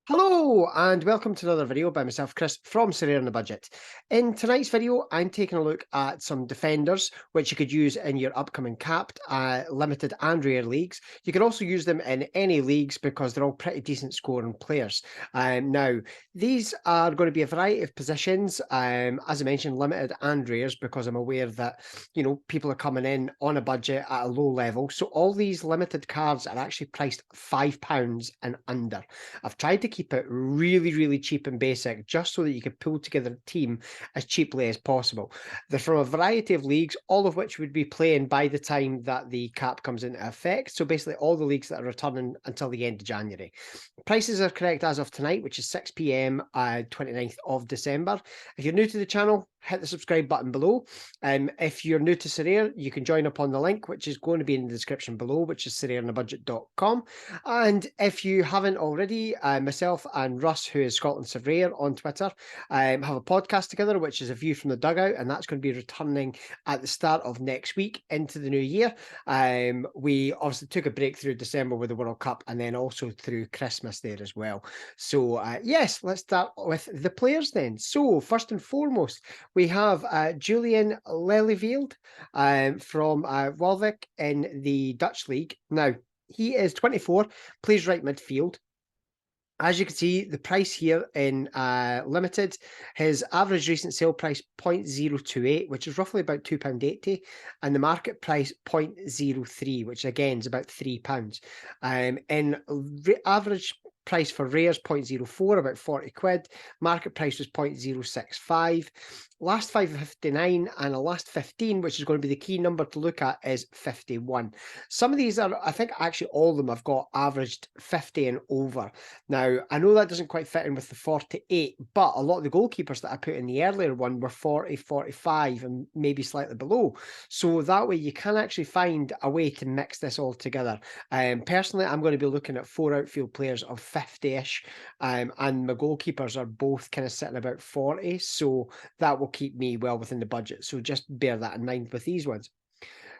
Hello and welcome to another video by myself, Chris, from Sorare on the Budget. In tonight's video, I'm taking a look at some defenders which you could use in your upcoming capped, limited and rare leagues. You can also use them in any leagues because they're all pretty decent scoring players. Now, these are going to be a variety of positions, as I mentioned, limited and rares, because I'm aware that, people are coming in on a budget at a low level. So all these limited cards are actually priced £5 and under. I've tried to keep it really, really cheap and basic, just so that you could pull together a team as cheaply as possible. They're from a variety of leagues, all of which would be playing by the time that the cap comes into effect. So basically all the leagues that are returning until the end of January. Prices are correct as of tonight, which is 6 p.m. 29th of December. If you're new to the channel, hit the subscribe button below. If you're new to Sorare, you can join up on the link, which is going to be in the description below, which is sorareonabudget.com. And if you haven't already, myself and Russ, who is Scotland Surveyor on Twitter, have a podcast together, which is A View from the Dugout, and that's going to be returning at the start of next week into the new year. We obviously took a break through December with the World Cup and then also through Christmas there as well. So yes, let's start with the players then. So first and foremost, we have Julian Lelyveld from Walvik in the Dutch League. Now, he is 24, plays right midfield. As you can see, the price here in limited, his average recent sale price 0.028, which is roughly about £2.80, and the market price 0.03, which again is about £3. In average price for rares 0.04, about 40 quid. Market price was 0.065. Last 559 and a last 15, which is going to be the key number to look at, is 51. Some of these are, I think actually all of them have got averaged 50 and over. Now, I know that doesn't quite fit in with the 48, but a lot of the goalkeepers that I put in the earlier one were 40, 45, and maybe slightly below. So that way you can actually find a way to mix this all together. Personally, I'm going to be looking at 4 outfield players of 50-ish, and my goalkeepers are both kind of sitting about 40, so that will keep me well within the budget. So just bear that in mind with these ones.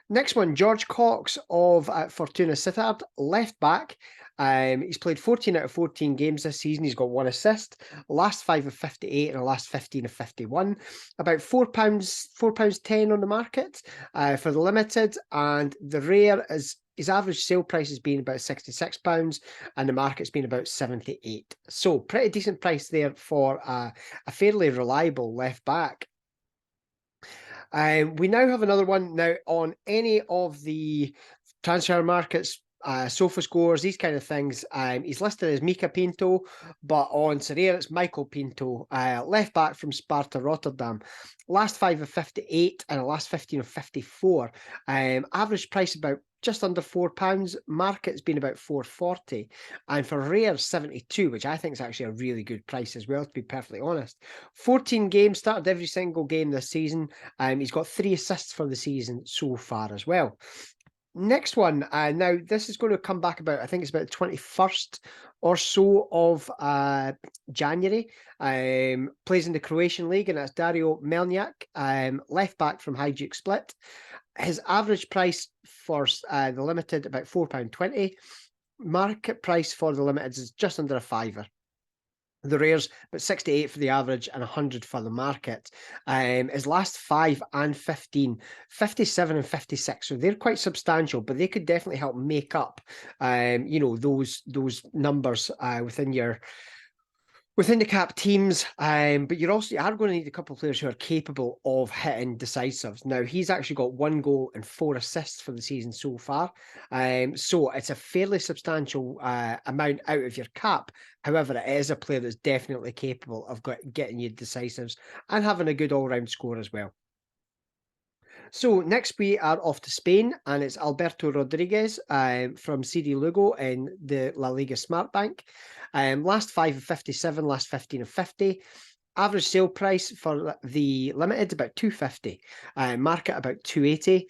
Next one, George Cox of Fortuna Sittard, left back. He's played 14 out of 14 games this season. He's got 1 assist, last 5 of 58 and a last 15 of 51. About £4, £4.10 on the market for the limited, and the rare is his average sale price has been about £66 and the market's been about 78. So pretty decent price there for a fairly reliable left back. We now have another one now on any of the transfer markets, sofa scores, these kind of things. He's listed as Mika Pinto, but on Sorare it's Michael Pinto, left back from Sparta Rotterdam. Last 5 of 58 and a last 15 of 54. Average price about just under £4. Market's been about 4.40, and for rare 72, which I think is actually a really good price as well, to be perfectly honest. 14 games, started every single game this season. He's got 3 assists for the season so far as well. Next one, now this is going to come back about, I think it's about the 21st or so of January. Plays in the Croatian League, and that's Dario Melnjak, left back from Hajduk Split. His average price for the limited, about £4.20. Market price for the limited is just under a fiver. The rares, but 68 for the average and 100 for the market. His last 5 and 15, 57 and 56. So they're quite substantial, but they could definitely help make up, those numbers within the cap teams. But you are going to need a couple of players who are capable of hitting decisives. Now, he's actually got 1 goal and 4 assists for the season so far. So it's a fairly substantial amount out of your cap. However, it is a player that's definitely capable of getting you decisives and having a good all-round score as well. So next we are off to Spain, and it's Alberto Rodriguez from CD Lugo in the La Liga Smart Bank. Last 5 of 57, last 15 of 50. Average sale price for the limited about 250. Market about 280.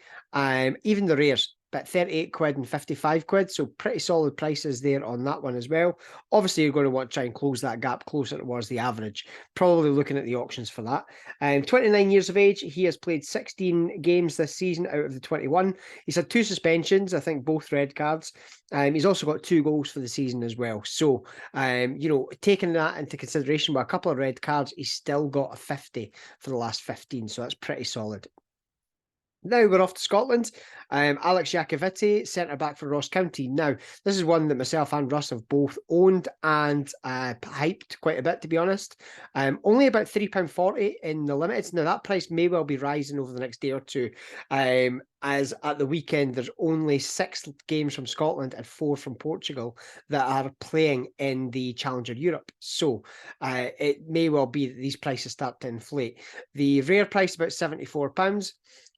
Even the rares about 38 quid and 55 quid. So pretty solid prices there on that one as well. Obviously, you're going to want to try and close that gap closer towards the average. Probably looking at the auctions for that. 29 years of age. He has played 16 games this season out of the 21. He's had 2 suspensions, I think both red cards. He's also got 2 goals for the season as well. So, taking that into consideration with a couple of red cards, he's still got a 50 for the last 15. So that's pretty solid. Now we're off to Scotland. Alex Iacovitti, centre-back for Ross County. Now, this is one that myself and Russ have both owned and hyped quite a bit, to be honest. Only about £3.40 in the limiteds. Now, that price may well be rising over the next day or two, as at the weekend, there's only 6 games from Scotland and 4 from Portugal that are playing in the Challenger Europe. So, it may well be that these prices start to inflate. The rare price about £74.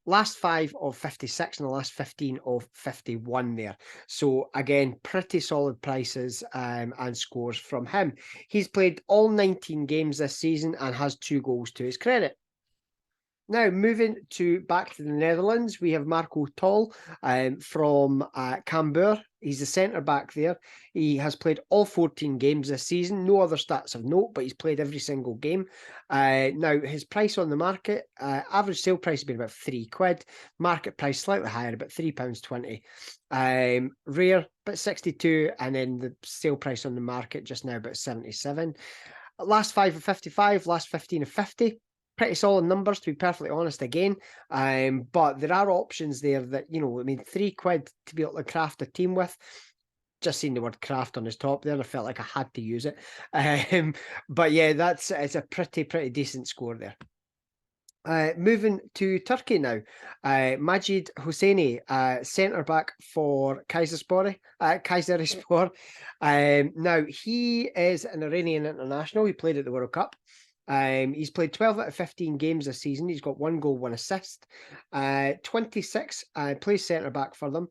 Last 5 of 56 and the last 15 of 51 there. So again, pretty solid prices and scores from him. He's played all 19 games this season and has 2 goals to his credit. Now, moving back to the Netherlands, we have Marco Tol from Cambuur. He's the centre-back there. He has played all 14 games this season. No other stats of note, but he's played every single game. Now, his price on the market, average sale price has been about £3. Market price slightly higher, about £3.20. Rare, about 62, and then the sale price on the market just now about 77. Last 5 of 55, last 15 of 50. Pretty solid numbers, to be perfectly honest, again. But there are options there that, £3 to be able to craft a team with. Just seen the word craft on his top there, and I felt like I had to use it. But yeah, it's a pretty decent score there. Moving to Turkey now, Majid Hosseini, centre-back for Kayserispor. Now, he is an Iranian international. He played at the World Cup. He's played 12 out of 15 games this season. He's got 1 goal, 1 assist. 26, plays centre-back for them.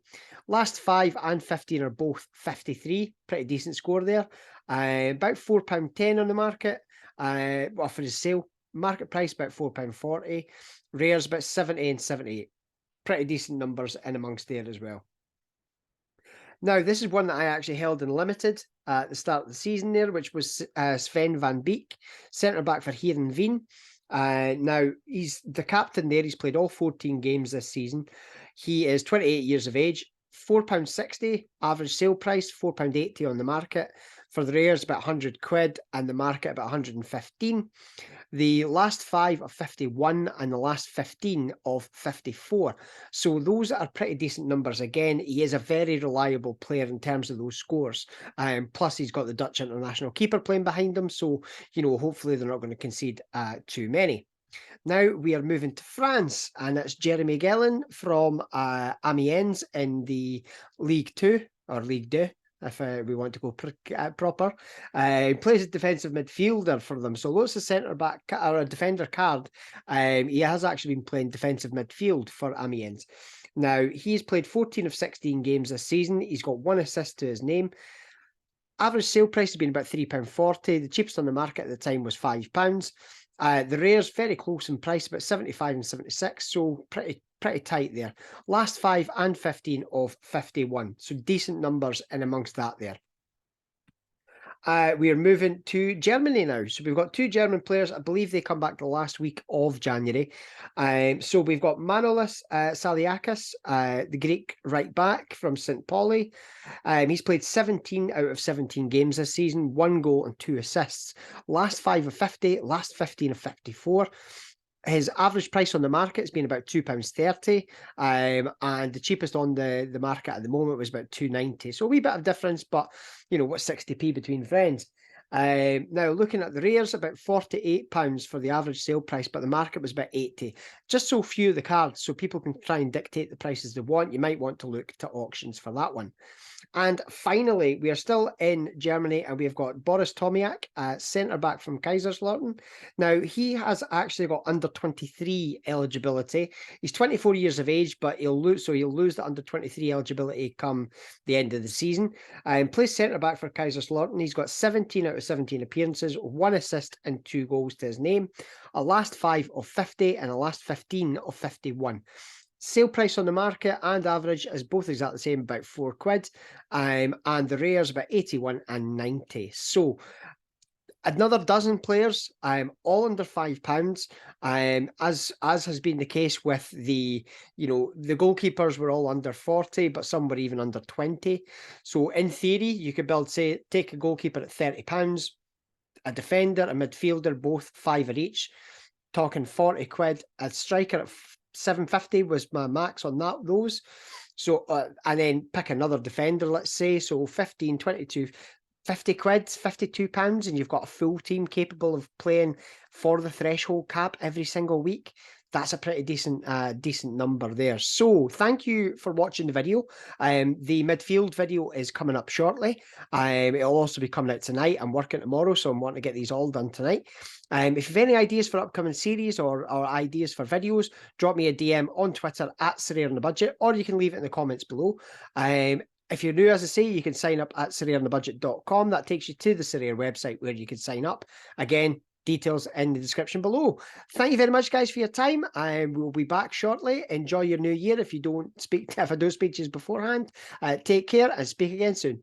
Last 5 and 15 are both 53. Pretty decent score there. About £4.10 on the market. For his sale. Market price about £4.40. Rares about 70 and 78. Pretty decent numbers in amongst there as well. Now, this is one that I actually held in limited at the start of the season there, which was Sven van Beek, centre-back for Heerenveen. Now, he's the captain there. He's played all 14 games this season. He is 28 years of age. £4.60 average sale price, £4.80 on the market. For the rares, about £100, and the market about 115. The last 5 of 51 and the last 15 of 54. So those are pretty decent numbers. Again, he is a very reliable player in terms of those scores. Plus, he's got the Dutch international keeper playing behind him. So, hopefully they're not going to concede too many. Now we are moving to France, and it's Jeremy Guélin from Amiens in the League 2 or League 2. If we want to go proper. He plays as defensive midfielder for them. So although it's a centre-back or a defender card, he has actually been playing defensive midfield for Amiens. Now, he's played 14 of 16 games this season. He's got 1 assist to his name. Average sale price has been about £3.40. The cheapest on the market at the time was £5. The rares, very close in price, about 75 and 76, so pretty tight there. Last 5 and 15 of 51, so decent numbers in amongst that there. We are moving to Germany now. So we've got 2 German players. I believe they come back the last week of January. So we've got Manolis Saliakis, the Greek right back from St. Pauli. He's played 17 out of 17 games this season, 1 goal and 2 assists. Last 5 of 50, last 15 of 54. His average price on the market has been about £2.30, and the cheapest on the market at the moment was about £2.90. So a wee bit of difference, but what's 60p between friends? Now, looking at the rares, about £48 for the average sale price, but the market was about 80. Just so few of the cards, so people can try and dictate the prices they want. You might want to look to auctions for that one. And finally, we are still in Germany, and we've got Boris Tomiak, centre-back from Kaiserslautern. Now, he has actually got under 23 eligibility. He's 24 years of age, but he'll lose the under 23 eligibility come the end of the season. Plays centre-back for Kaiserslautern. He's got 17 out of 17 appearances, 1 assist and 2 goals to his name. A last 5 of 50 and a last 15 of 51. Sale price on the market and average is both exactly the same, about £4. And the rares about 81 and 90. So another dozen players, all under £5. As has been the case with the goalkeepers were all under 40, but some were even under 20. So in theory, you could take a goalkeeper at £30, a defender, a midfielder, both fiver each, talking £40. A striker at £7.50 was my max on those. So and then pick another defender, let's say, so 15, 22, £50, £52, and you've got a full team capable of playing for the threshold cap every single week. That's a pretty decent number there. So thank you for watching the video. The midfield video is coming up shortly. It'll also be coming out tonight. I'm working tomorrow, so I'm wanting to get these all done tonight. If you've any ideas for upcoming series or ideas for videos, drop me a DM on Twitter at Sorare on the Budget, or you can leave it in the comments below. If you're new, as I say, you can sign up at SorareOnTheBudget.com. That takes you to the Sorare website where you can sign up. Again, details in the description below. Thank you very much, guys, for your time. We'll be back shortly. Enjoy your new year. If I don't speak to you beforehand, take care and speak again soon.